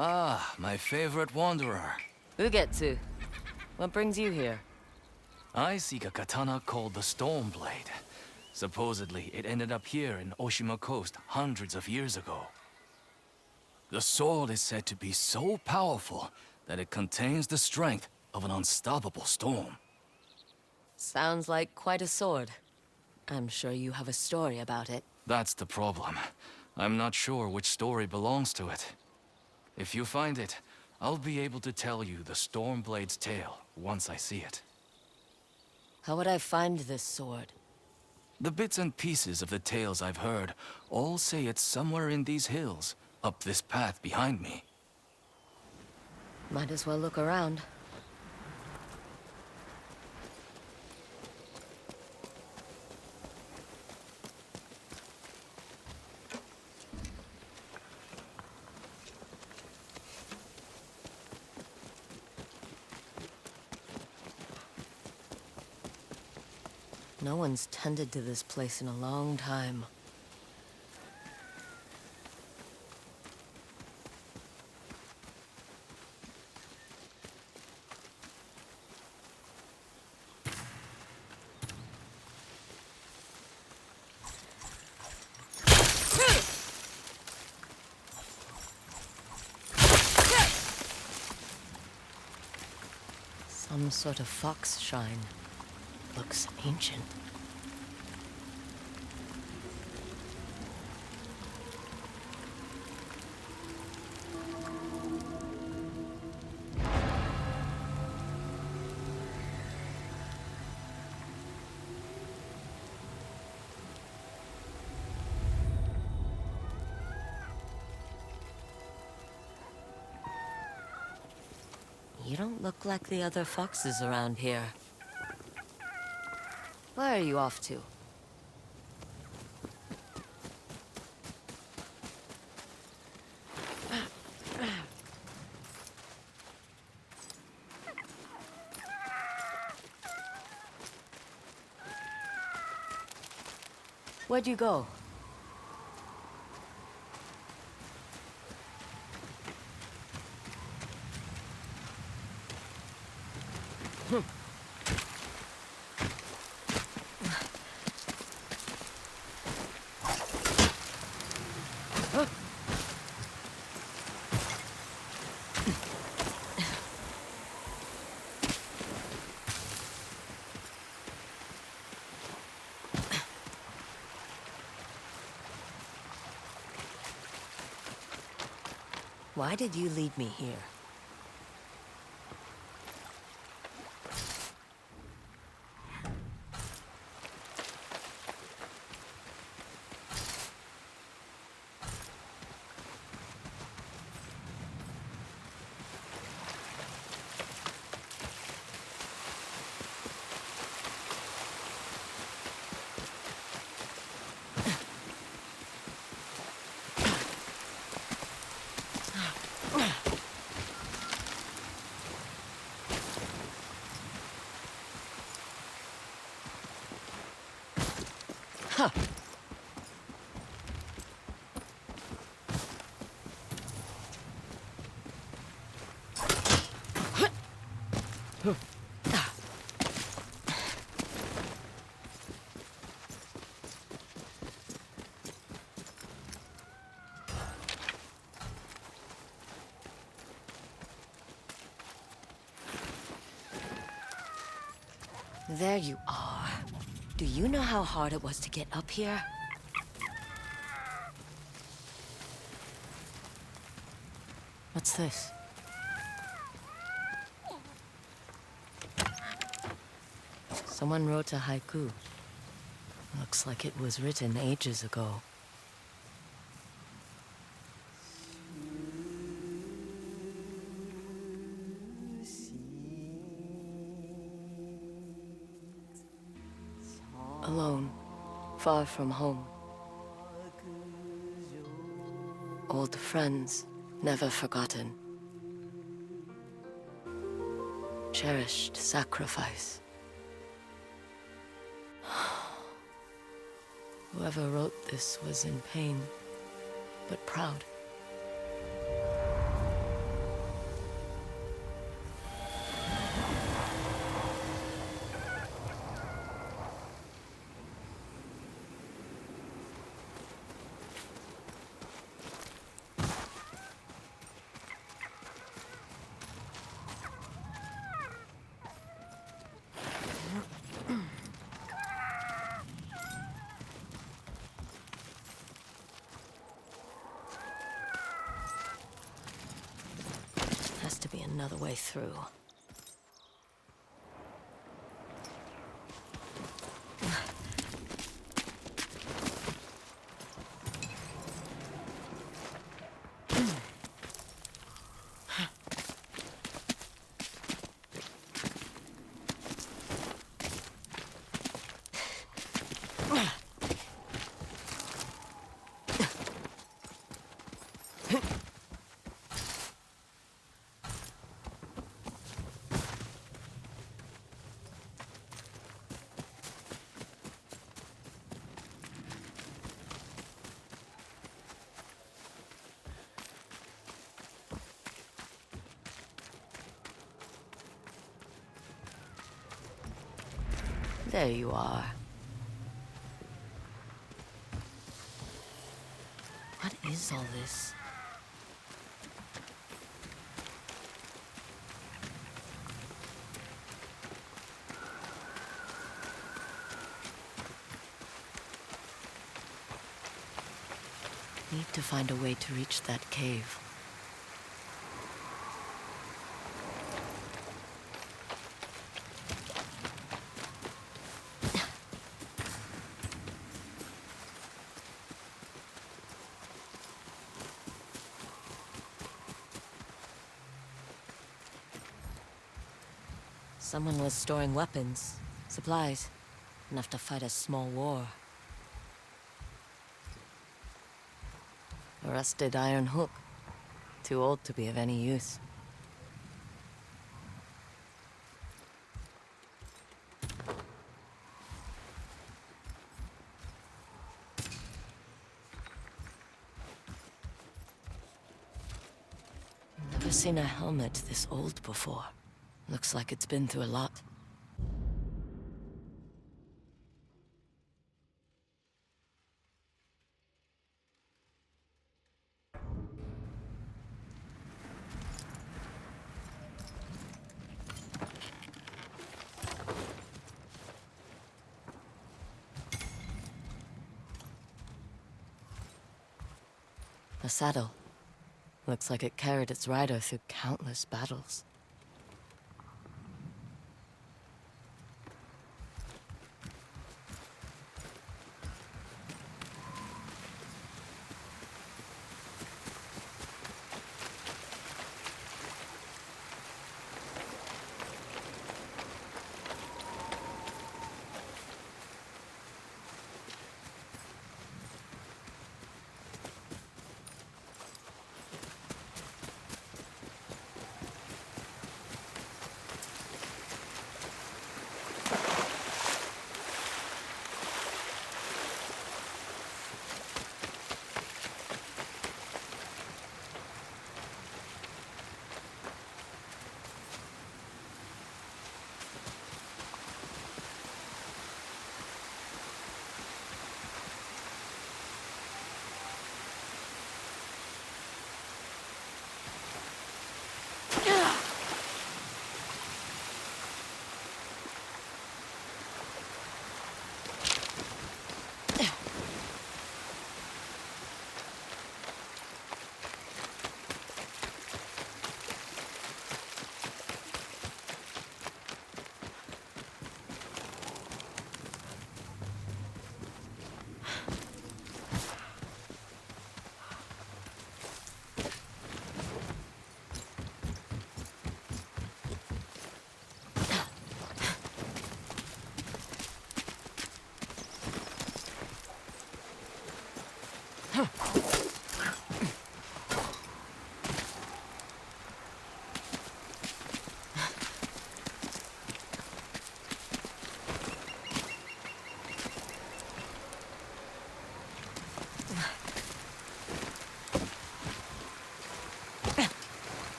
Ah, my favorite wanderer. Ugetsu, what brings you here? I seek a katana called the Stormblade. Supposedly, it ended up here in Oshima Coast hundreds of years ago. The sword is said to be so powerful that it contains the strength of an unstoppable storm. Sounds like quite a sword. I'm sure you have a story about it. That's the problem. I'm not sure which story belongs to it. If you find it, I'll be able to tell you the Stormblade's tale once I see it. How would I find this sword? The bits and pieces of the tales I've heard all say it's somewhere in these hills, up this path behind me. Might as well look around. No one's tended to this place in a long time. Some sort of fox shrine. Looks ancient. You don't look like the other foxes around here. Where are you off to? Where'd you go? Why did you lead me here? Huh. There you are. Do you know how hard it was to get up here? What's this? Someone wrote a haiku. Looks like it was written ages ago. Alone, far from home. Old friends, never forgotten. Cherished sacrifice. Whoever wrote this was in pain, but proud. has to be another way through. There you are. What is all this? Need to find a way to reach that cave. Someone was storing weapons, supplies, enough to fight a small war. A rusted iron hook, too old to be of any use. Never seen a helmet this old before. Looks like it's been through a lot. A saddle. Looks like it carried its rider through countless battles.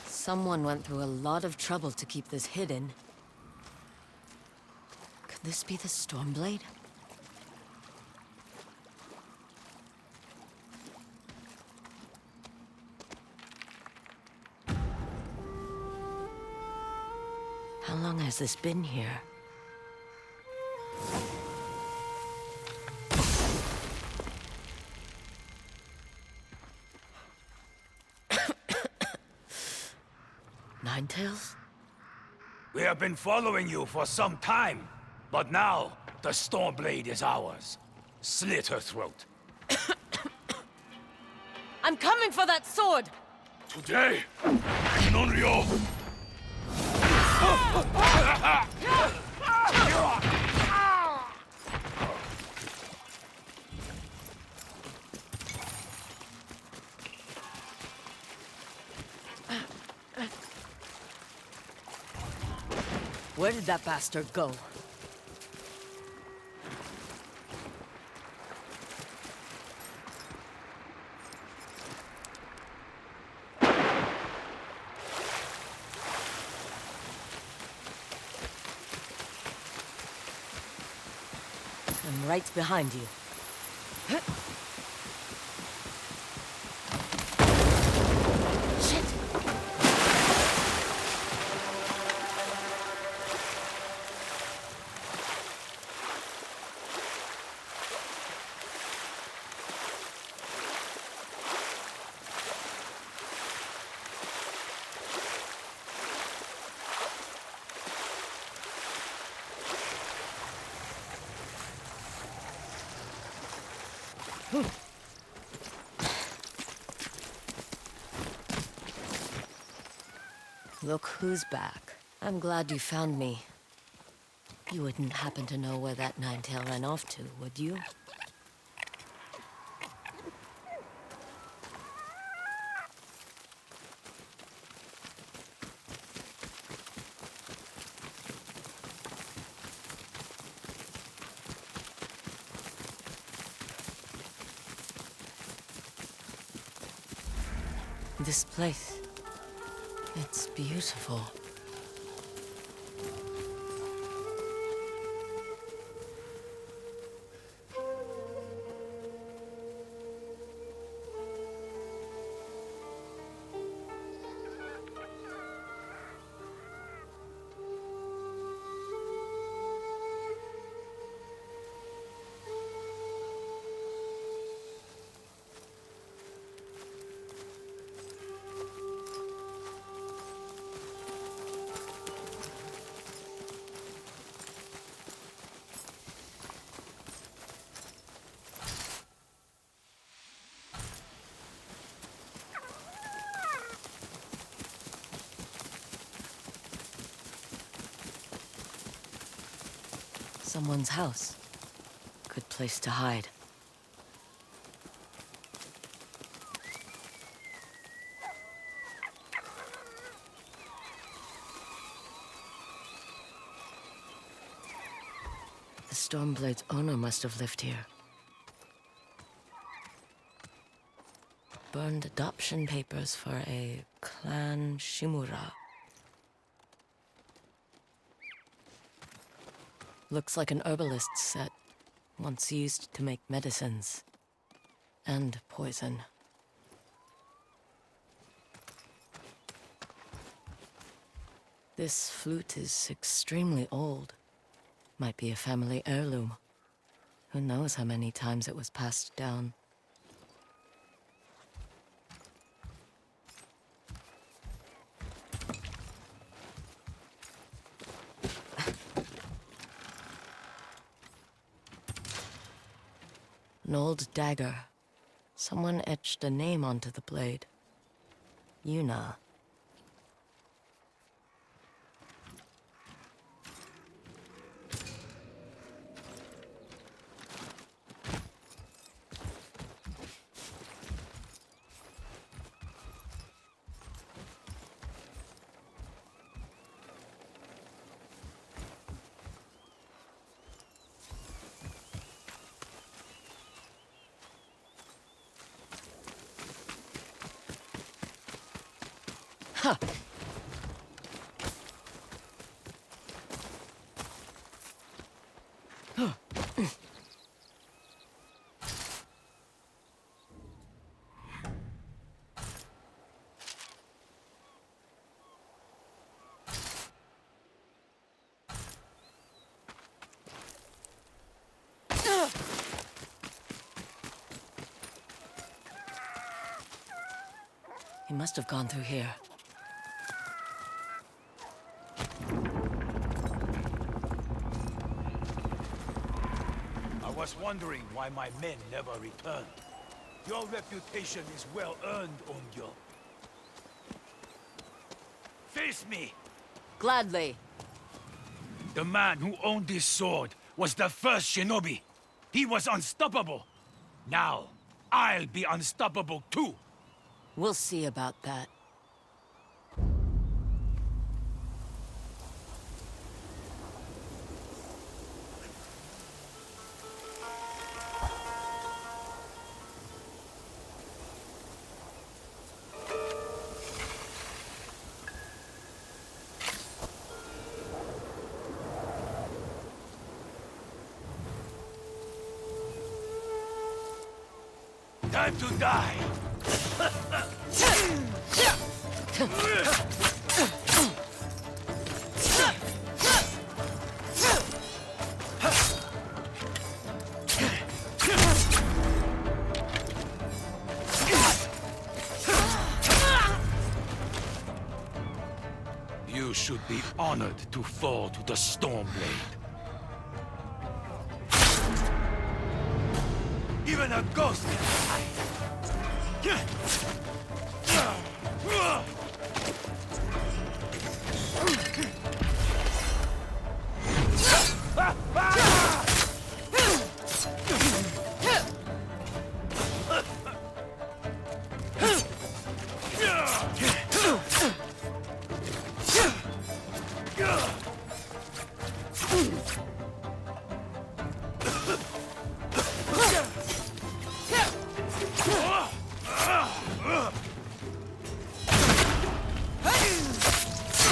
Someone went through a lot of trouble to keep this hidden. Could this be the Stormblade? long has this been here? Ninetales? We have been following you for some time, but now the Stormblade is ours. Slit her throat. I'm coming for that sword! Today, Nonryo! Where did that bastard go? I'm right behind you. Shit! Look who's back. I'm glad you found me. You wouldn't happen to know where that Ninetail ran off to, would you? This place, it's beautiful. Someone's house. Good place to hide. The Stormblade's owner must have lived here. Burned adoption papers for a clan Shimura. Looks like an herbalist's set, once used to make medicines. And poison. This flute is extremely old. Might be a family heirloom. Who knows how many times it was passed down. An old dagger. Someone etched a name onto the blade. Yuna. Ha! He must have gone through here. I was wondering why my men never returned. Your reputation is well earned, Ongyo. Face me! Gladly. The man who owned this sword was the first shinobi. He was unstoppable. Now, I'll be unstoppable too. We'll see about that. Time to die! You should be honored to fall to the Stormblade. Even a ghost can hide.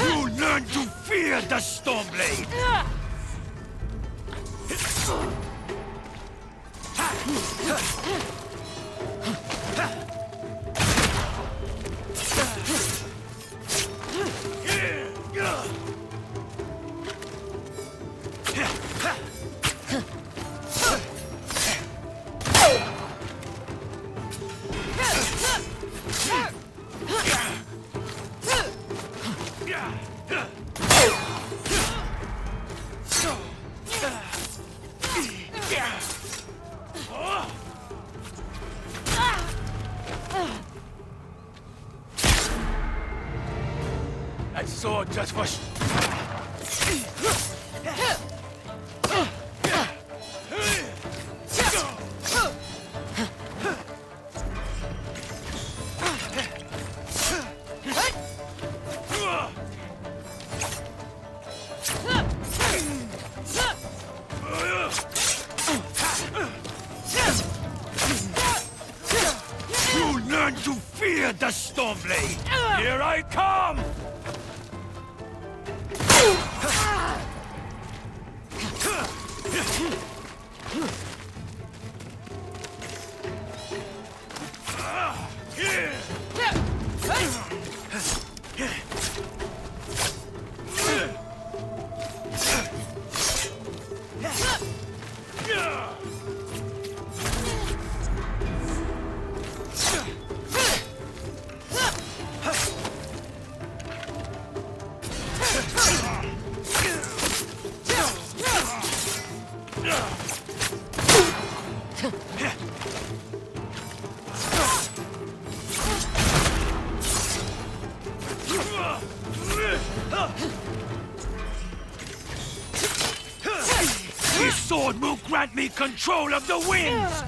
You learn to fear the Stormblade! That sword just for... You learn to fear the Stormblade! Here I come! This sword will grant me control of the winds!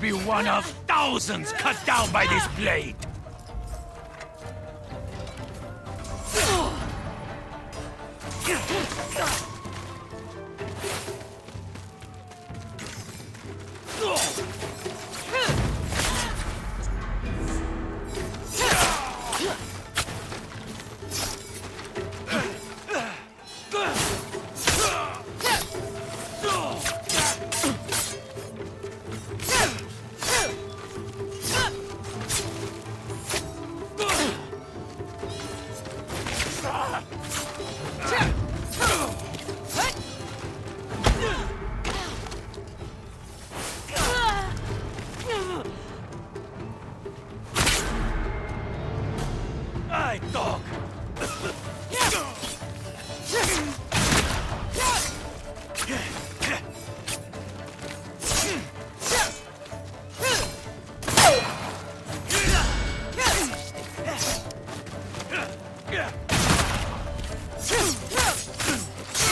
be one of thousands cut down by this blade! Aye, dog!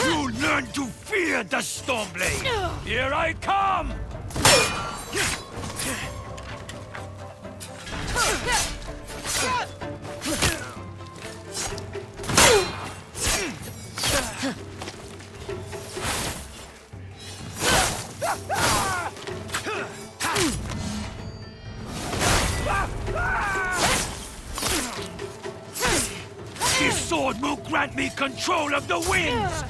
You learn to fear the Stormblade! Here I come! This sword will grant me control of the winds!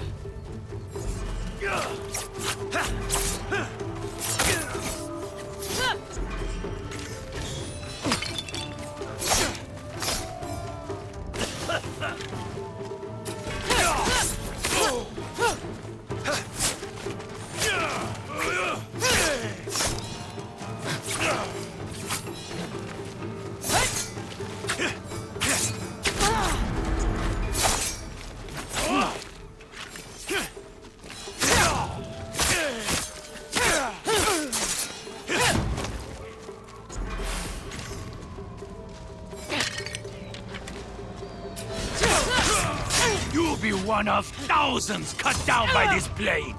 You'll be one of thousands cut down by this blade!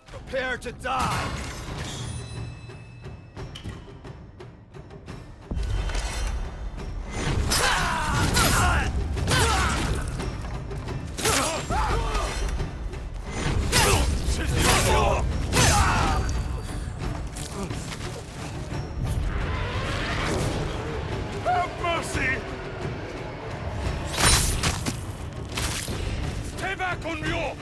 Prepare to die! Have mercy! Stay back on you!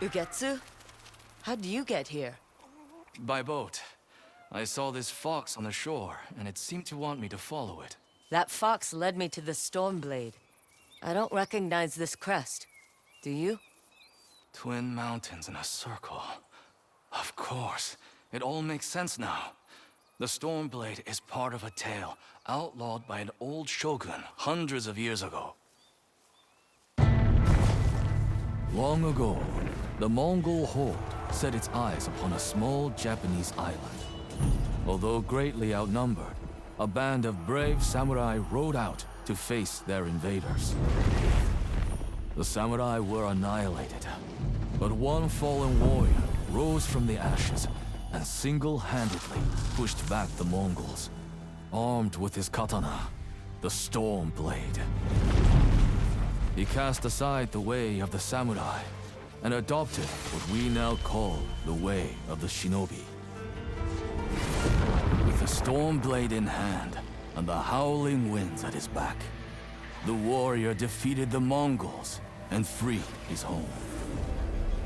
Ugetsu? How'd you get here? By boat. I saw this fox on the shore, and it seemed to want me to follow it. That fox led me to the Stormblade. I don't recognize this crest. Do you? Twin mountains in a circle. Of course. It all makes sense now. The Stormblade is part of a tale outlawed by an old shogun hundreds of years ago. Long ago, the Mongol horde set its eyes upon a small Japanese island. Although greatly outnumbered, a band of brave samurai rode out to face their invaders. The samurai were annihilated, but one fallen warrior rose from the ashes and single-handedly pushed back the Mongols, armed with his katana, the Stormblade. He cast aside the way of the samurai and adopted what we now call the way of the shinobi. With the Stormblade in hand and the howling winds at his back, the warrior defeated the Mongols and freed his home.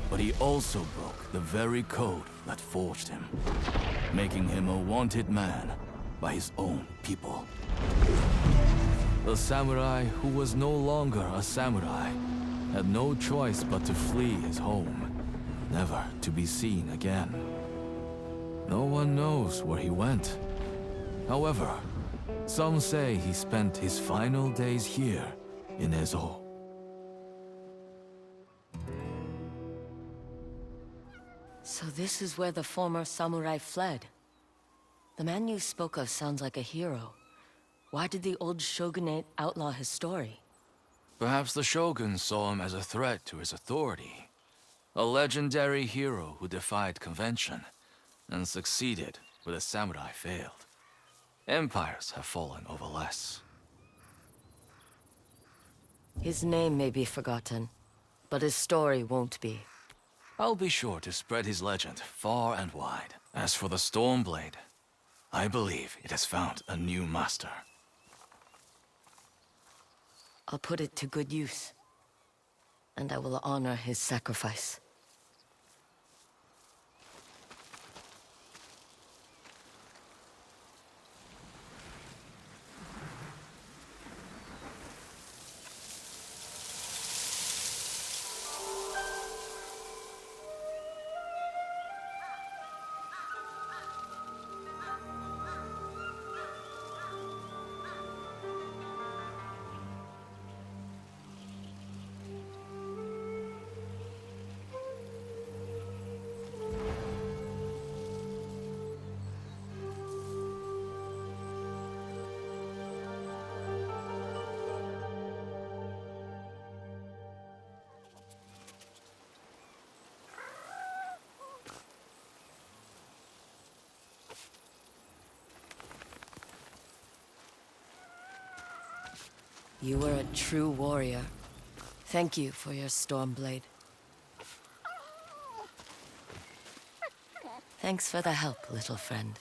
But he also broke the very code that forged him. making him a wanted man by his own people. The samurai who was no longer a samurai had no choice but to flee his home, never to be seen again. No one knows where he went. However, some say he spent his final days here in Ezo. So this is where the former samurai fled. The man you spoke of sounds like a hero. Why did the old shogunate outlaw his story? Perhaps the shogun saw him as a threat to his authority. A legendary hero who defied convention and succeeded where the samurai failed. Empires have fallen over less. His name may be forgotten, but his story won't be. I'll be sure to spread his legend far and wide. As for the Stormblade, I believe it has found a new master. I'll put it to good use, and I will honor his sacrifice. You were a true warrior. Thank you for your Stormblade. Thanks for the help, little friend.